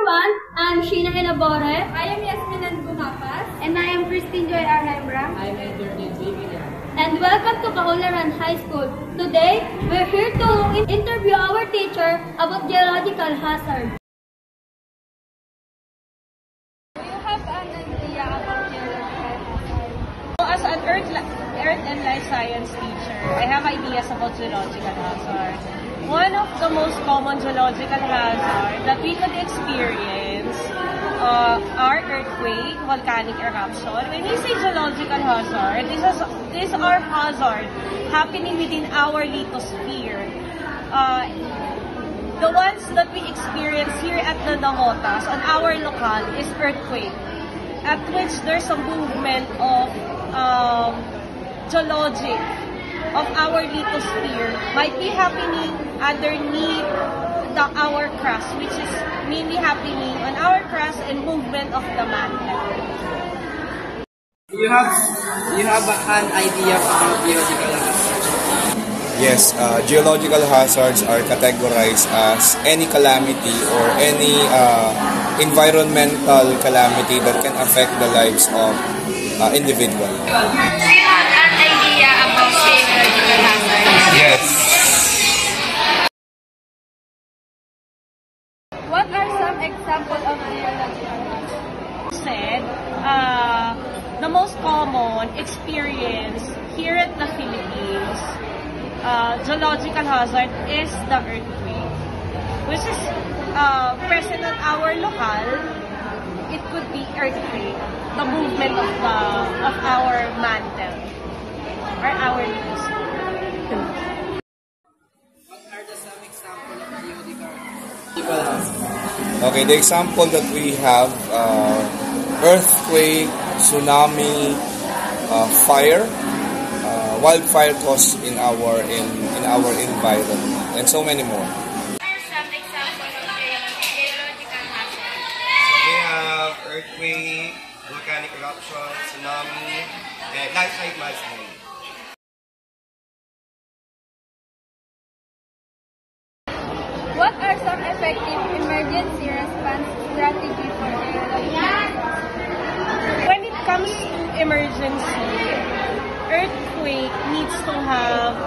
everyone, I'm Sheena Elabore. I am Yasmin Gumapas. And I am Christine Joy Arhebra. I'm Edwin Bibia. And welcome to Kaularan High School. Today, we're here to interview our teacher about geological hazard. Do you have an idea about geological hazard? As an Earth and Life Science teacher, I have ideas about geological hazard. One of the most common geological hazards that we could experience are earthquake, volcanic eruption. When we say geological hazard, these are hazards happening within our lithosphere. The ones that we experience here at the Nanangotas on our locale is earthquake, at which there's a movement of geologic of our lithosphere might be happening underneath our crust, which is mainly happening on our crust and movement of the mantle. Do you have an idea about geological hazards? Yes, geological hazards are categorized as any calamity or any environmental calamity that can affect the lives of individuals. Do you have an idea about geological hazards? Yes. What are some examples of geological hazards? Said, the most common experience here at the Philippines, geological hazard is the earthquake, which is present at our locale. It could be earthquake, the movement of our mantle or our lithosphere. What are some examples of geological hazards? Okay, the example that we have, earthquake, tsunami, fire, wildfire caused in our environment, and so many more. What are some examples of geological hazards? We have earthquake, volcanic eruption, tsunami, and landslide mudslide. What are some effective emergency response strategies for geological hazards? When it comes to emergency, earthquake needs to have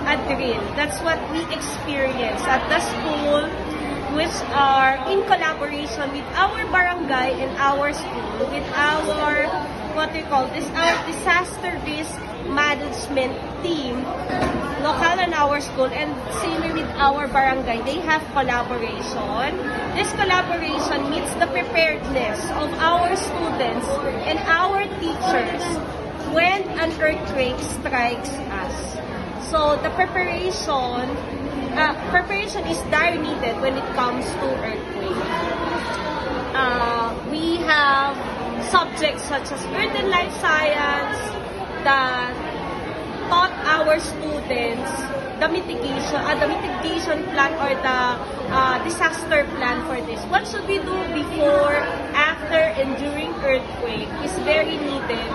a drill. That's what we experience at the school, which are in collaboration with our barangay and our school, with our, our disaster risk management team, local and our school, and same with our barangay. They have collaboration. This collaboration meets the preparedness of our students and our teachers when an earthquake strikes us. So the preparation is dire needed when it comes to earthquake. We have subjects such as Earth and Life Science that taught our students the mitigation plan or the disaster plan for this. What should we do before, after, and during earthquake is very needed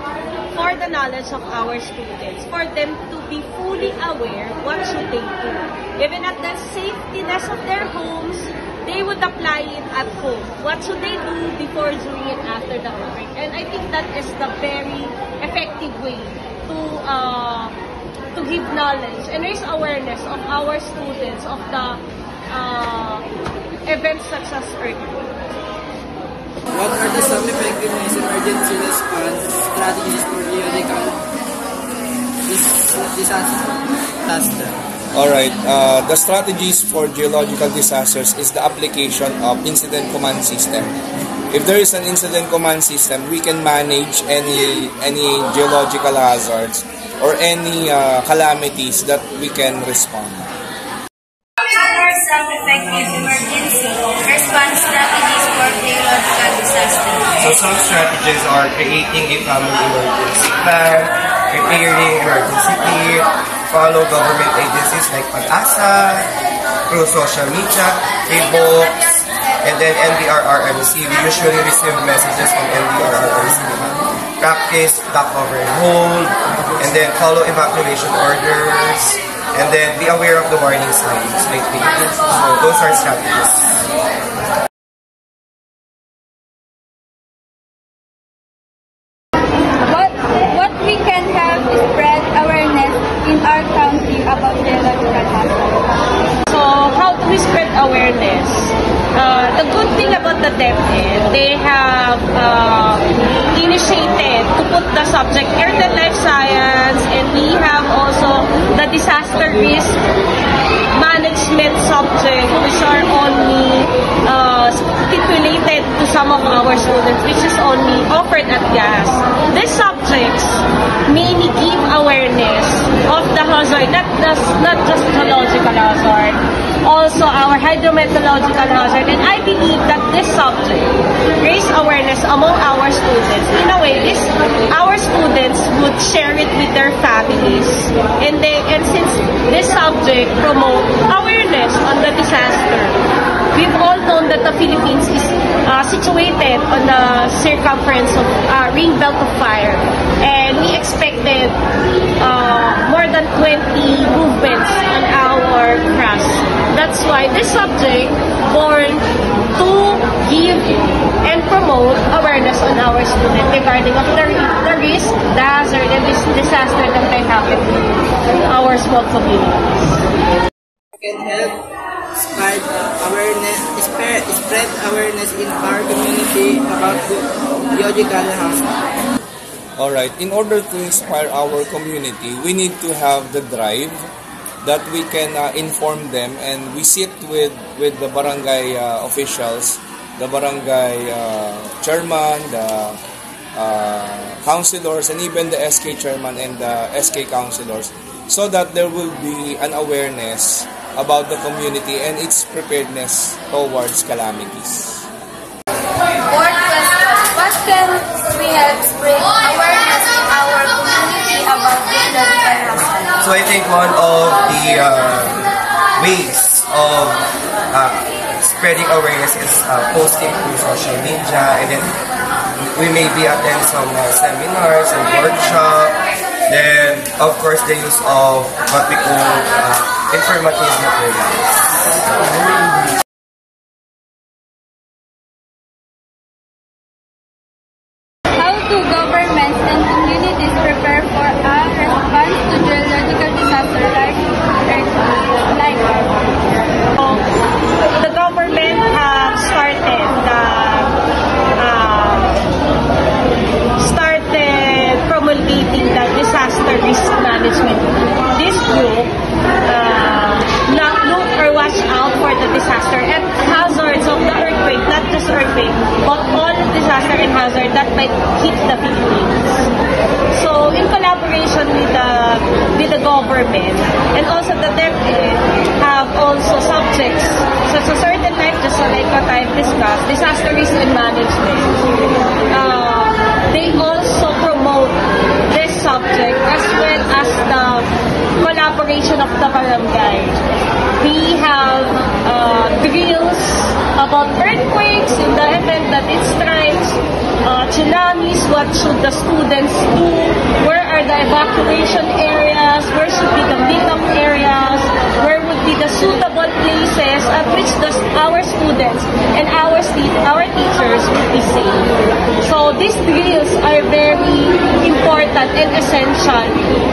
for the knowledge of our students, for them to be fully aware what should they do. Even at the safetyness of their homes, they would apply it at home. What should they do before, during, and after the earthquake? And I think that is the very effective way to give knowledge and raise awareness of our students of the events such as earthquake. What are some effective emergency response strategies for geological disaster? Alright, the strategies for geological disasters is the application of incident command system. If there is an incident command system, we can manage any geological hazards or any calamities that we can respond. What are some effective emergency response strategies for geological disasters? So some strategies are creating a family emergency plan, preparing emergency kit, follow government agencies like Pag-asa, through social media, e-books, and then NDRRMC. We usually receive messages from NDRRMC. Practice duck over and hold, and then follow evacuation orders, and then be aware of the warning signs. So those are strategies. about the DepEd, they have initiated to put the subject Earth and Life Science, and we have also the disaster risk management subject, which are only stipulated to some of our students, which is only offered at GAS. These subjects mainly give awareness of the hazard, not just geological hazard, also our hydrometeorological hazard, and I believe that this subject raise awareness among our students. In a way, our students would share it with their families, and since this subject promote awareness on the disaster, we've all known that the Philippines is situated on the circumference of ring belt of fire, and we expected more than 20 movements on our crust. That's why this subject born to give and promote awareness on our students regarding of the risk, the hazard, and this disaster that may happen to our small communities. Can help spread awareness in our community about geological hazard. Alright, in order to inspire our community, we need to have the drive that we can inform them, and we sit with the barangay officials, the barangay chairman, the councilors, and even the SK chairman and the SK councilors, so that there will be an awareness about the community and its preparedness towards calamities. Fourth question, what can we help spread awareness in our community about geological hazard? So I think one of the ways of spreading awareness is posting through social media, and then we maybe attend some seminars and workshops. Then, of course, the use of what we call informative materials. How do governments and communities prepare for a response to geological disaster like The government started promulgating the disaster risk management. This group look or watch out for the disaster and hazards of the earthquake, not just earthquake, but all disaster and hazard that might hit the Philippines. So, in collaboration with the government and also the DepEd have also subjects such as Earth and Life, just like what I've discussed, disaster risk and management. They also promote this subject as well as the collaboration of the barangay. We have drills about earthquakes in the event that it strikes, tsunamis, what should the students do, where are the evacuation areas, where should be the meetup areas, where would be the suitable places at which our students and our teachers would be safe. So these drills are very important and essential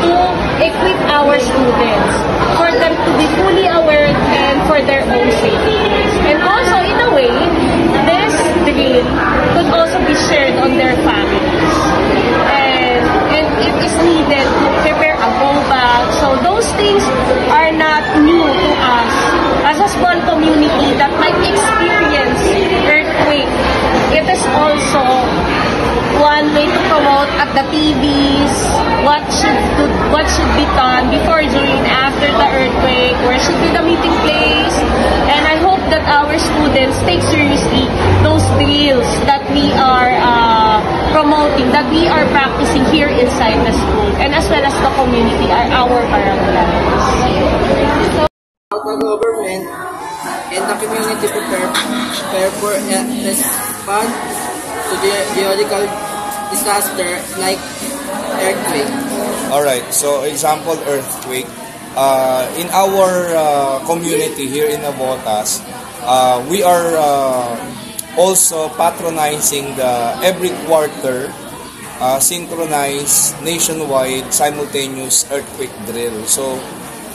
to equip our students for them to be fully aware and for their own safety. And also, in a way, this drill could also be shared on their families. And it is needed to prepare a go bag. So those things are not new to us as a small community that might experience earthquake. It is also one way to promote at the TVs what should be done before, during, after the earthquake, where should be the meeting place. And I hope that our students take seriously those drills that we are promoting, that we are practicing here inside the school, and as well as the community, our barangays. How the government and the community prepare for a response to the geological disaster like earthquake. Alright, so example earthquake. In our community here in Navotas, we are also patronizing the every quarter synchronized nationwide simultaneous earthquake drill. So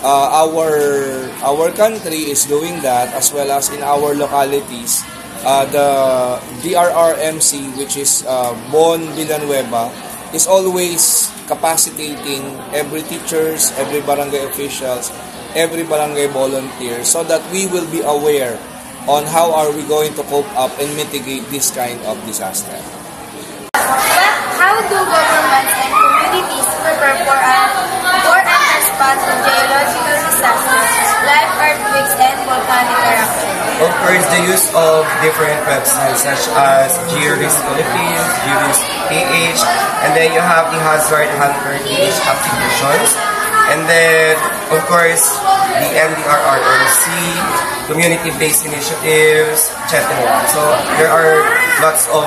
our country is doing that, as well as in our localities. the DRRMC, which is Bon Villanueva, is always capacitating every teachers, every barangay officials, every barangay volunteer, so that we will be aware on how are we going to cope up and mitigate this kind of disaster. But how do governments and communities prepare for and respond to geological disasters like earthquakes and volcanic eruptions? Of course, the use of different websites such as GeoRisk Philippines, GeoRisk PH, and then you have the Hazard Hunter PH applications. And then, of course, the MDRRMC, community-based initiatives, etc. So there are lots of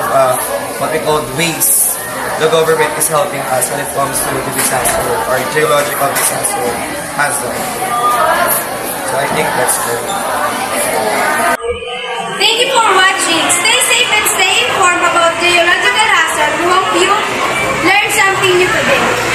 what we call ways the government is helping us when it comes to the disaster or geological disaster hazard. So I think that's good. Thank you for watching. Stay safe and stay informed about geological hazard. We hope you learned something new today.